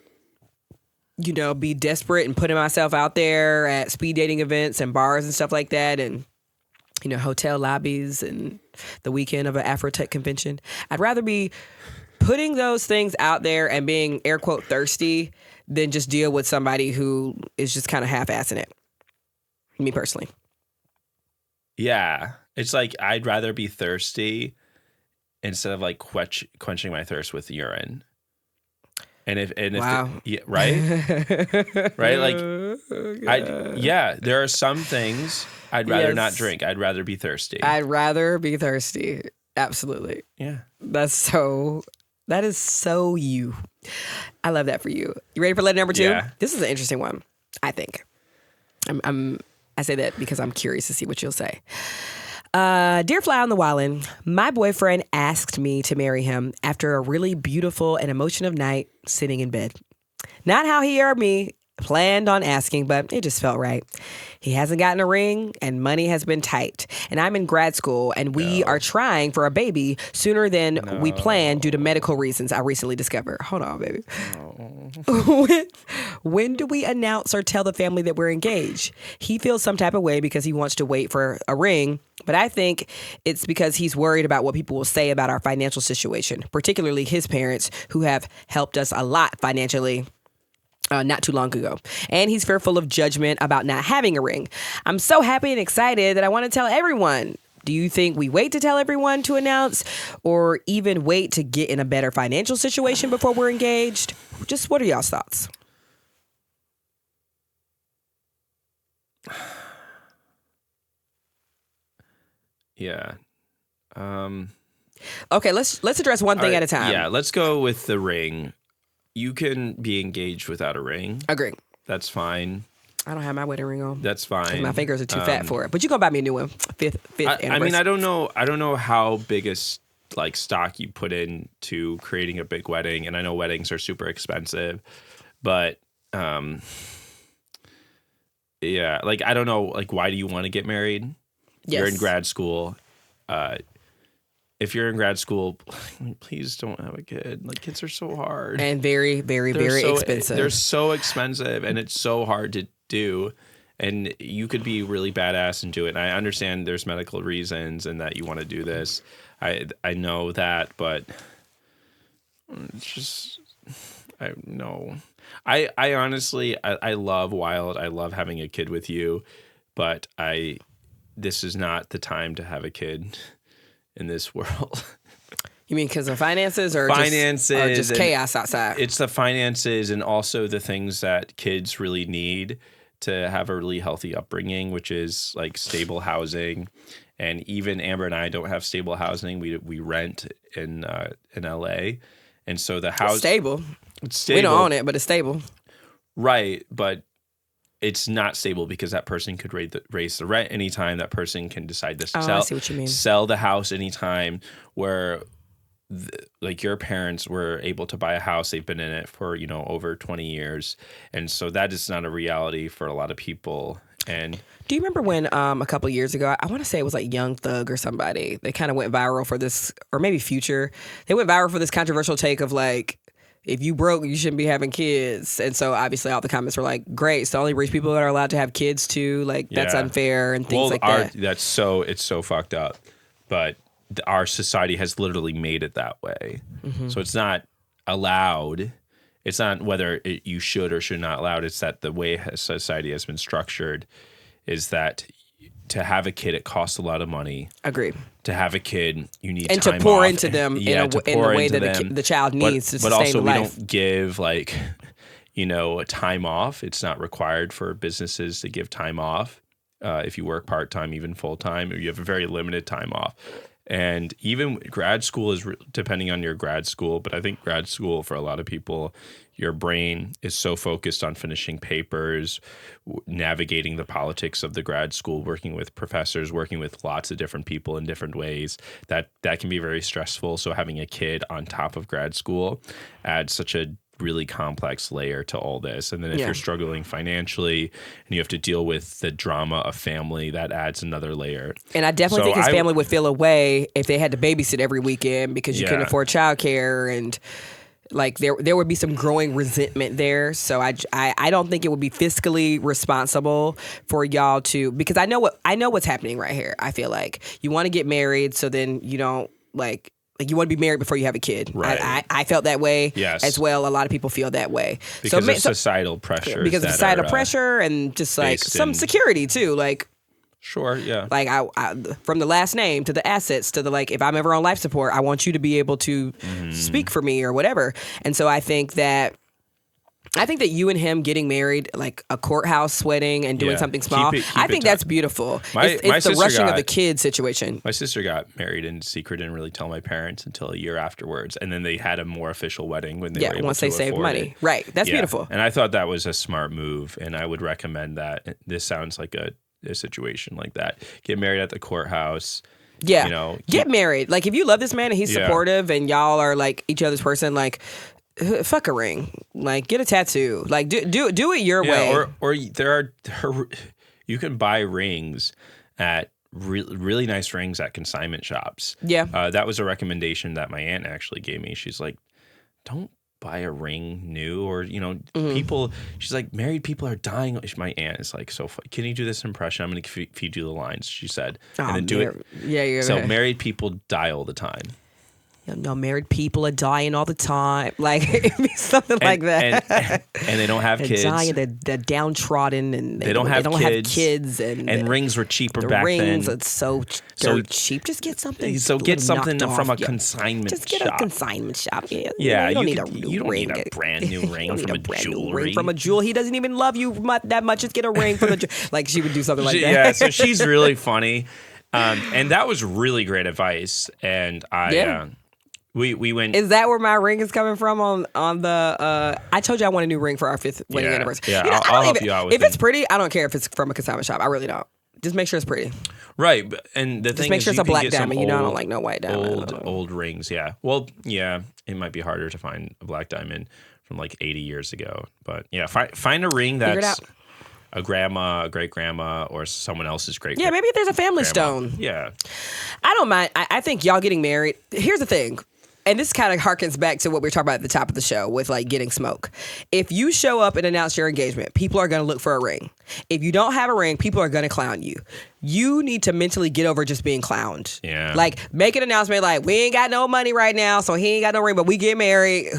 be desperate and putting myself out there at speed dating events and bars and stuff like that, and hotel lobbies and the weekend of an Afrotech convention. I'd rather be putting those things out there and being, air quote, thirsty than just deal with somebody who is just kind of half-assing it. Me personally. Yeah. It's I'd rather be thirsty instead of quenching my thirst with urine. And wow. Right? Right? There are some things I'd rather not drink. I'd rather be thirsty. I'd rather be thirsty. Absolutely. Yeah. That is so you. I love that for you. You ready for letter number 2? Yeah. This is an interesting one, I think. I say that because I'm curious to see what you'll say. Dear Fly on the Wallin, my boyfriend asked me to marry him after a really beautiful and emotional night sitting in bed. Not how he or me planned on asking, but it just felt right. He hasn't gotten a ring and money has been tight. And I'm in grad school and we are trying for a baby sooner than we planned due to medical reasons I recently discovered. Hold on, baby. When do we announce or tell the family that we're engaged? He feels some type of way because he wants to wait for a ring, but I think it's because he's worried about what people will say about our financial situation, particularly his parents, who have helped us a lot financially not too long ago. And he's fearful of judgment about not having a ring. I'm so happy and excited that I want to tell everyone. Do you think we wait to tell everyone to announce or even wait to get in a better financial situation before we're engaged? Just what are y'all's thoughts? Yeah. Okay, let's address one thing at a time. Yeah, let's go with the ring. You can be engaged without a ring. Agree. That's fine. I don't have my wedding ring on. That's fine. My fingers are too fat for it. But you gonna buy me a new one. Fifth anniversary. I mean, I don't know how big a stock you put into creating a big wedding, and I know weddings are super expensive, but yeah, like I don't know, like why do you want to get married? Yes. You're in grad school. If you're in grad school, please don't have a kid. Like kids are so hard and very, very, very expensive. They're so expensive, and it's so hard to do. And you could be really badass and do it. And I understand there's medical reasons and that you want to do this. I know that, but it's just I know. I honestly I love Wild. I love having a kid with you, but this is not the time to have a kid in this world. You mean because of finances or just chaos outside? It's the finances and also the things that kids really need to have a really healthy upbringing, which is like stable housing. And even Amber and I don't have stable housing. We rent in LA. And so the house... It's stable. It's stable. We don't own it, but it's stable. Right, but it's not stable because that person could raise the rent anytime. That person can decide to I see what you mean. Sell the house anytime. Where, like your parents were able to buy a house, they've been in it for over 20 years, and so that is not a reality for a lot of people. And do you remember when a couple of years ago, I want to say it was like Young Thug or somebody, they kind of went viral for this, or maybe Future, they went viral for this controversial take of like, if you broke, you shouldn't be having kids. And so obviously all the comments were like, great, it's the only rich people that are allowed to have kids too. Like that's unfair and things like that. It's so fucked up. But our society has literally made it that way. Mm-hmm. So it's not allowed. It's not whether you should or should not allowed. It's that the way society has been structured is that to have a kid, it costs a lot of money. Agree. To have a kid, you need and time to pour off. into them in the way that the child needs to sustain life. But also, we don't give time off. It's not required for businesses to give time off if you work part time, even full time, or you have a very limited time off. And even grad school is depending on your grad school, but I think grad school for a lot of people, your brain is so focused on finishing papers, navigating the politics of the grad school, working with professors, working with lots of different people in different ways, that can be very stressful. So having a kid on top of grad school adds such a really complex layer to all this. And then if you're struggling financially and you have to deal with the drama of family, that adds another layer. And I definitely think his family would feel away if they had to babysit every weekend because you couldn't afford childcare, and like there would be some growing resentment there. So I don't think it would be fiscally responsible for y'all to, because I know what's happening right here. I feel like you want to get married, so then you don't like you want to be married before you have a kid. Right. I felt that way as well. A lot of people feel that way. Because of societal pressure. Because of societal pressure and just like some security too. Like, sure, yeah. Like I from the last name to the assets to the like, if I'm ever on life support, I want you to be able to speak for me or whatever. And so I think that you and him getting married, like a courthouse wedding and doing something small, I think that's beautiful. It's the rushing of the kid situation. My sister got married in secret, didn't really tell my parents until a year afterwards. And then they had a more official wedding when they were able once they saved money. It. Right. That's beautiful. And I thought that was a smart move. And I would recommend that. This sounds like a situation like that. Get married at the courthouse. Yeah. Get married. Like if you love this man and he's supportive and y'all are like each other's person, like fuck a ring, like get a tattoo, like do it your way. Or there are you can buy rings at really nice rings at consignment shops. Yeah, that was a recommendation that my aunt actually gave me. She's like, don't buy a ring new, or people. She's like, married people are dying. My aunt is like, so can you do this impression? I'm going to feed you the lines. She said, and then do it. Yeah. So married people die all the time. No, married people are dying all the time. Like it'd be something like that. And they don't have kids. Dying, they're downtrodden, and they don't have kids. And rings were cheaper back then. Rings are so cheap. Just get something. So get something from a consignment shop. Just get a consignment shop. Yeah, you don't need a brand new ring from a jewelry. From a jewel. He doesn't even love you that much. Just get a ring from the like she would do something like that. Yeah, so she's really funny. And that was really great advice. And we went. Is that where my ring is coming from on the? I told you I want a new ring for our 5th wedding anniversary. Yeah, I'll help you out with it. If it's pretty, I don't care if it's from a consignment shop. I really don't. Just make sure it's pretty. Right, and the thing just make is, sure it's you a black can get diamond. some I don't like no white diamond. Old rings, yeah. Well, yeah, it might be harder to find a black diamond from like 80 years ago, but yeah, find a ring that's a grandma, a great grandma, or someone else's great. Yeah, maybe if there's a family stone. Yeah, I don't mind. I think y'all getting married. Here's the thing. And this kind of harkens back to what we were talking about at the top of the show with like getting smoke. If you show up and announce your engagement, people are going to look for a ring. If you don't have a ring, people are going to clown you. You need to mentally get over just being clowned. Yeah. Like make an announcement like, we ain't got no money right now, so he ain't got no ring, but we get married.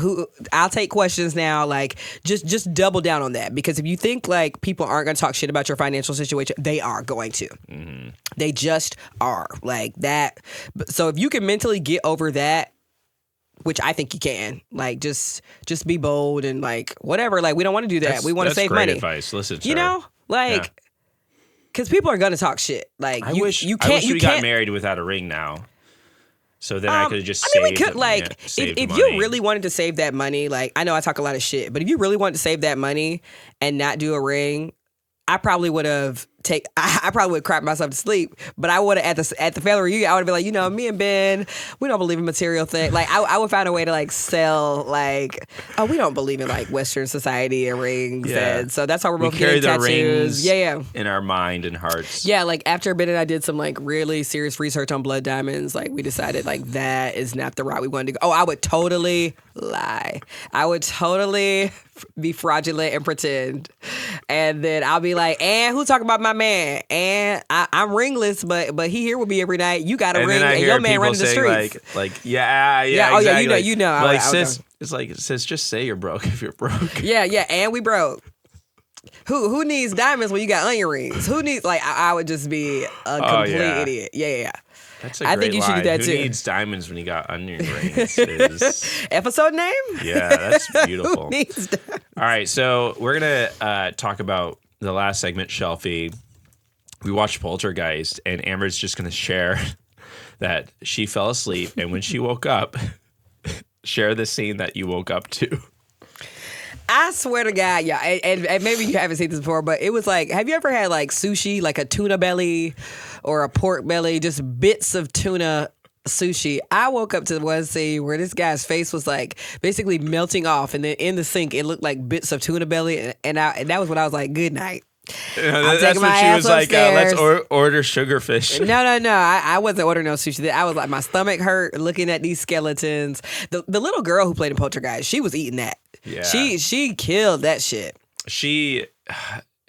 I'll take questions now. Like just double down on that. Because if you think like people aren't going to talk shit about your financial situation, they are going to. Mm-hmm. They just are. Like that. So if you can mentally get over that, which I think you can, like, just be bold and like whatever. Like, we don't want to do that. We want to save money. That's great advice. Listen to you her. know, like, because people are gonna talk shit. Like, I wish we got married without a ring now. So then I could have just. I mean, we could like if you really wanted to save that money. Like, I know I talk a lot of shit, but if you really wanted to save that money and not do a ring, I probably would have I probably would crap myself to sleep, but I would have at the family reunion, I would have been like, me and Ben, we don't believe in material things. Like I would find a way to like sell like, we don't believe in like Western society and rings, and so that's how we're both getting tattoos. Rings in our mind and hearts. Yeah, like after Ben and I did some like really serious research on blood diamonds, like we decided like that is not the route we wanted to go. Oh, I would totally lie. I would totally be fraudulent and pretend, and then I'll be like, and who talking about my man? And I'm ringless, but he here with me every night. You got a ring, and your man running the streets. Yeah. Oh exactly. yeah, you know. Like sis, it's like sis, just say you're broke if you're broke. Yeah, and we broke. Who needs diamonds when you got onion rings? Who needs like I would just be a complete idiot. Yeah. That's a great think you should do that too. Who needs diamonds when you got onion rings? Is... Episode name? Yeah, that's beautiful. Who needs diamonds? All right, so we're gonna talk about the last segment, Shelfie. We watched Poltergeist, and Amber's just gonna share that she fell asleep, and when she woke up, share the scene that you woke up to. I swear to God, yeah, and maybe you haven't seen this before, but it was like, have you ever had like sushi, like a tuna belly or a pork belly, just bits of tuna sushi? I woke up to one scene where this guy's face was like basically melting off, and then in the sink, it looked like bits of tuna belly, and that was when I was like, good night. That's when she was like, let's order sugarfish. No. I wasn't ordering no sushi. I was like, my stomach hurt looking at these skeletons. The little girl who played in Poltergeist, she was eating that. Yeah. She killed that shit.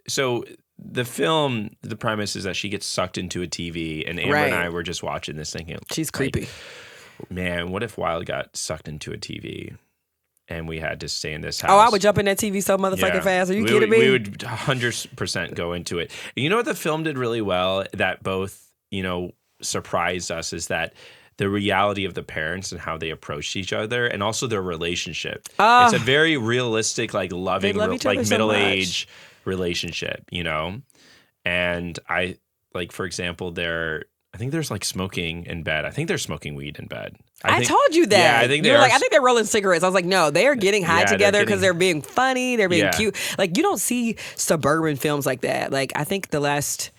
So the film, the premise is that she gets sucked into a TV, and Amber and I were just watching this thinking, she's creepy. Man, what if Wild got sucked into a TV? And we had to stay in this house. Oh, I would jump in that TV so motherfucking fast. Are you kidding me? We would 100% go into it. And you know what the film did really well that both, surprised us is that the reality of the parents and how they approached each other and also their relationship. It's a very realistic, like loving, like middle-aged relationship, And for example, I think there's like smoking in bed. I think they're smoking weed in bed. I told you that. Yeah, I think they were like, I think they're rolling cigarettes. I was like, no, they are getting high together because they're being funny. They're being cute. Like, you don't see suburban films like that. Like, I think the last,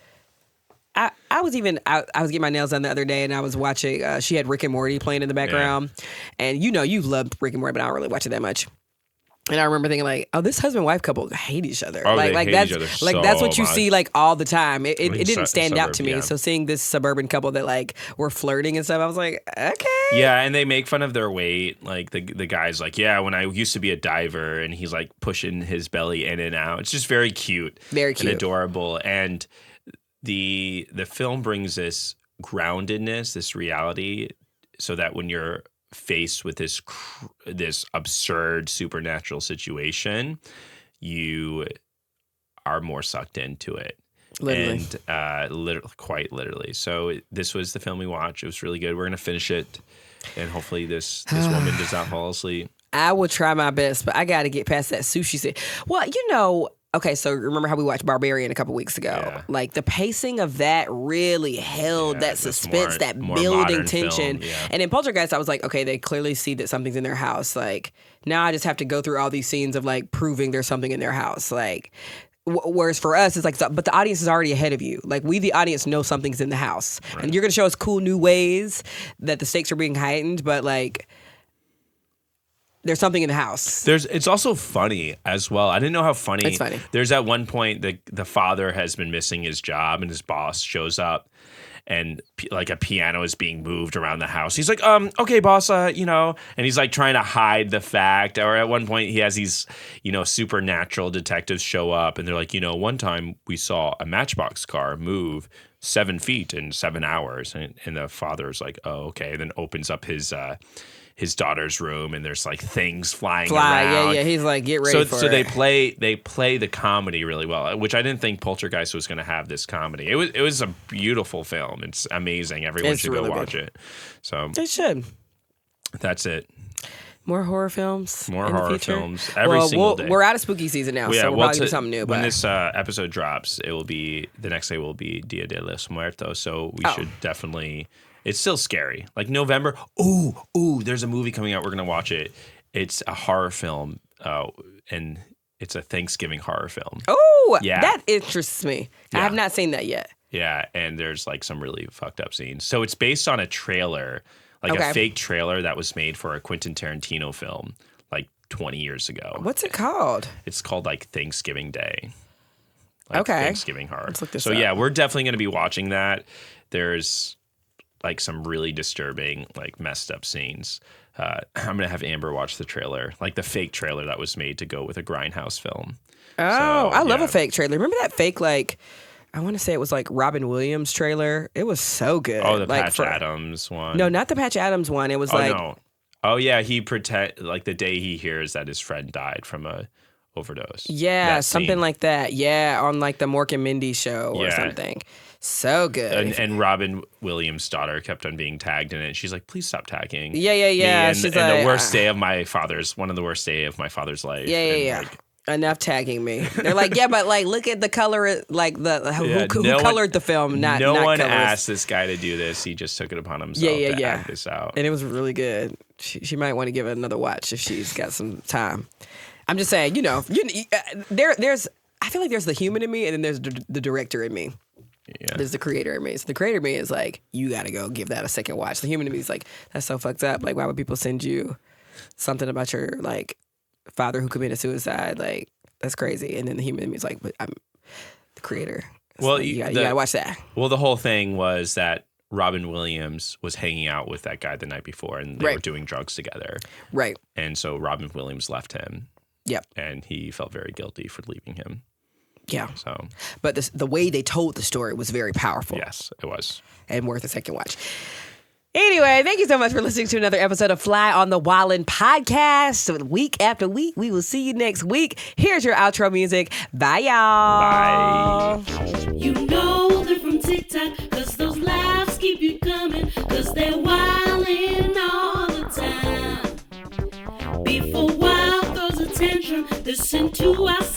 I was getting my nails done the other day, and I was watching, she had Rick and Morty playing in the background. Yeah. And you loved Rick and Morty, but I don't really watch it that much. And I remember thinking like, oh, this husband-wife couple hate each other. Oh, they hate that's each other that's what you much. See like all the time. It didn't stand out to me. Yeah. So seeing this suburban couple that like were flirting and stuff, I was like, okay. Yeah, and they make fun of their weight. Like the guy's like, yeah, when I used to be a diver, and he's like pushing his belly in and out. It's just very cute, and adorable. And the film brings this groundedness, this reality, so that when you're faced with this absurd supernatural situation, you are more sucked into it. Literally. And quite literally. So this was the film we watched. It was really good. We're going to finish it, and hopefully this woman does not fall asleep. I will try my best, but I got to get past that sushi scene. Well, okay, so remember how we watched Barbarian a couple weeks ago? Yeah. Like the pacing of that really held that suspense, that building tension. Yeah. And in Poltergeist, I was like, okay, they clearly see that something's in their house. Like now I just have to go through all these scenes of like proving there's something in their house. Like whereas for us, it's like, but the audience is already ahead of you. Like we, the audience, know something's in the house. Right. And you're going to show us cool new ways that the stakes are being heightened, but like, there's something in the house. It's also funny as well. I didn't know how funny. It's funny. There's at one point the father has been missing his job and his boss shows up and like a piano is being moved around the house. He's like, okay, boss, and he's like trying to hide the fact. Or at one point he has these, supernatural detectives show up and they're like, one time we saw a Matchbox car move 7 feet in 7 hours. And the father's like, oh, okay. Then opens up his daughter's room and there's like things flying around. Yeah. He's like, get ready for it. So they play the comedy really well, which I didn't think Poltergeist was going to have this comedy. It was a beautiful film. It's amazing. Everyone should really go watch it. So they should. That's it. More horror films. More horror films every single day. We're out of spooky season now, so we'll probably do something new. When this episode drops, the next day will be Dia de los Muertos. So we should definitely. It's still scary. Like November. Ooh, there's a movie coming out. We're going to watch it. It's a horror film, and it's a Thanksgiving horror film. Oh, yeah. That interests me. Yeah. I have not seen that yet. Yeah, and there's like some really fucked up scenes. So it's based on a trailer, like a fake trailer that was made for a Quentin Tarantino film like 20 years ago. What's it called? It's called like Thanksgiving Day. Thanksgiving horror. Let's look this up. Yeah, we're definitely going to be watching that. There's like some really disturbing, like messed up scenes. I'm going to have Amber watch the trailer, like the fake trailer that was made to go with a Grindhouse film. I love a fake trailer. Remember that fake, like, I want to say it was like Robin Williams trailer. It was so good. Oh, the Patch Adams one. No, not the Patch Adams one. It was no. Oh yeah, he like the day he hears that his friend died from a overdose. Yeah, something like that. Yeah, on like the Mork and Mindy show or something. So good. And Robin Williams' daughter kept on being tagged in it. She's like, please stop tagging. Yeah. And, She's and like, the worst day of my father's, one of the worst day of my father's life. Yeah. Like, enough tagging me. They're like, yeah, but like, look at the color, like who colored the film. No one asked this guy to do this. He just took it upon himself to act this out. And it was really good. She might want to give it another watch if she's got some time. I'm just saying, there's. I feel like there's the human in me, and then there's the director in me. Yeah. There's the creator in me. So the creator in me is like, you got to go give that a second watch. The human in me is like, that's so fucked up. Like, why would people send you something about your like father who committed suicide? Like, that's crazy. And then the human in me is like, but I'm the creator. So well, you got to watch that. Well, the whole thing was that Robin Williams was hanging out with that guy the night before, and they were doing drugs together. Right. And so Robin Williams left him. Yep. And he felt very guilty for leaving him. Yeah. So, but the way they told the story was very powerful. Yes, it was. And worth a second watch. Anyway, thank you so much for listening to another episode of Fly on the Wallin podcast. Week after week, we will see you next week. Here's your outro music. Bye, y'all. Bye. You know they're from TikTok, because those laughs keep you coming, because they're wildin' all the time. Before wild throws a tantrum, listen to us